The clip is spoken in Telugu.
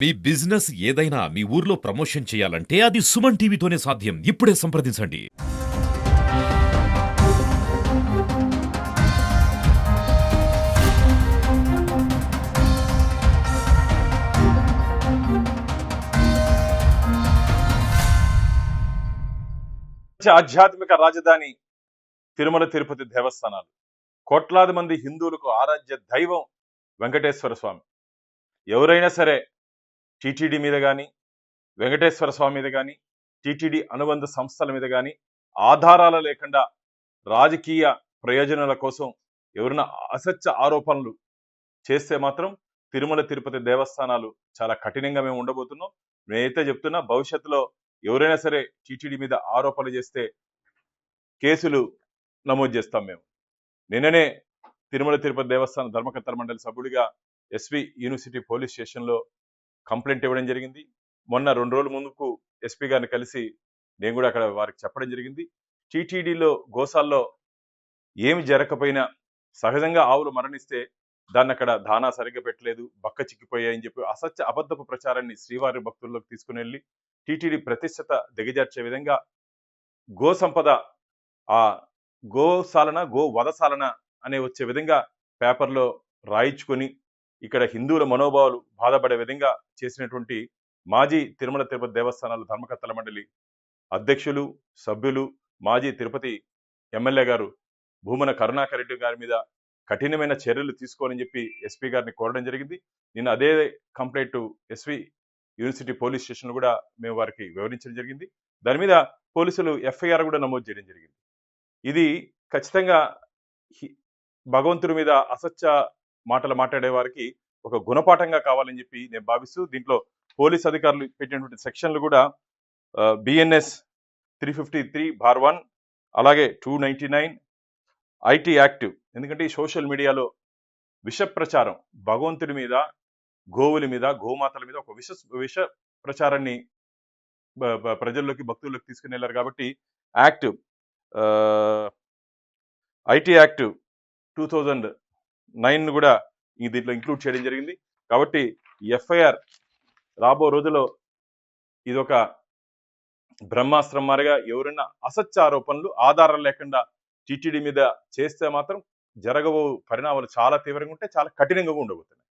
మీ బిజినెస్ ఏదైనా మీ ఊర్లో ప్రమోషన్ చేయాలంటే అది సుమన్ టీవీతోనే సాధ్యం. ఇప్పుడే సంప్రదించండి. ఆధ్యాత్మిక రాజధాని తిరుమల తిరుపతి దేవస్థానాలు. కోట్లాది మంది హిందువులకు ఆరాధ్య దైవం వెంకటేశ్వర స్వామి. ఎవరైనా సరే టీటీడీ మీద కానీ, వెంకటేశ్వర స్వామి మీద కానీ, టీటీడీ అనుబంధ సంస్థల మీద కానీ ఆధారాలు లేకుండా రాజకీయ ప్రయోజనాల కోసం ఎవరైనా అసత్య ఆరోపణలు చేస్తే మాత్రం తిరుమల తిరుపతి దేవస్థానాలు చాలా కఠినంగా మేము ఉండబోతున్నాం. నేనైతే చెప్తున్నా, భవిష్యత్తులో ఎవరైనా సరే టీటీడీ మీద ఆరోపణలు చేస్తే కేసులు నమోదు చేస్తాం మేము. నిన్ననే తిరుమల తిరుపతి దేవస్థానం ధర్మకర్తల మండలి సభ్యుడిగా ఎస్వి యూనివర్సిటీ పోలీస్ స్టేషన్లో కంప్లైంట్ ఇవ్వడం జరిగింది. మొన్న 2 రోజుల ముందుకు ఎస్పీ గారిని కలిసి నేను కూడా అక్కడ వారికి చెప్పడం జరిగింది. టీటీడీలో గోశాల్లో ఏమి జరగకపోయినా సహజంగా ఆవులు మరణిస్తే దాన్ని అక్కడ దానా సరిగ్గా పెట్టలేదు, బక్క చిక్కిపోయాయని చెప్పి అసత్య అబద్ధపు ప్రచారాన్ని శ్రీవారి భక్తుల్లోకి తీసుకుని వెళ్ళి టీటీడీ ప్రతిష్టత దిగజార్చే విధంగా గో సంపద, ఆ గోశాలన గో వధశాలన అనే వచ్చే విధంగా పేపర్లో రాయించుకొని ఇక్కడ హిందువుల మనోభావాలు బాధపడే విధంగా చేసినటువంటి మాజీ తిరుమల తిరుపతి దేవస్థానాలు ధర్మకర్తల మండలి అధ్యక్షులు, సభ్యులు, మాజీ తిరుపతి ఎమ్మెల్యే గారు భూమన కరుణాకర్ రెడ్డి గారి మీద కఠినమైన చర్యలు తీసుకోవాలని చెప్పి ఎస్పీ గారిని కోరడం జరిగింది. నేను అదే complaint SV university police station కూడా మేము వారికి వివరించడం జరిగింది. దాని మీద పోలీసులు ఎఫ్ఐఆర్ కూడా నమోదు చేయడం జరిగింది. ఇది ఖచ్చితంగా భగవంతుడి మీద అసత్య మాటలు మాట్లాడే వారికి ఒక గుణపాఠంగా కావాలని చెప్పి నేను భావిస్తూ, దీంట్లో పోలీస్ అధికారులు పెట్టినటువంటి సెక్షన్లు కూడా బిఎన్ఎస్ 353(1), అలాగే 299 ఐటీ యాక్టివ్. ఎందుకంటే ఈ సోషల్ మీడియాలో విష ప్రచారం, భగవంతుడి మీద, గోవుల మీద, గోమాతల మీద ఒక విష ప్రచారాన్ని ప్రజల్లోకి, భక్తుల్లోకి తీసుకుని వెళ్ళారు. కాబట్టి యాక్టివ్ ఐటీ యాక్టివ్ 2009 కూడా దీంట్లో ఇంక్లూడ్ చేయడం జరిగింది. కాబట్టి ఎఫ్ఐఆర్ రాబో రోజుల్లో ఇదొక బ్రహ్మాస్త్రం మారిగా ఎవరైనా అసత్య ఆరోపణలు ఆధారం లేకుండా టీటీడీ మీద చేస్తే మాత్రం జరగబో పరిణామాలు చాలా తీవ్రంగా ఉంటే చాలా కఠినంగా ఉండబోతున్నాయి.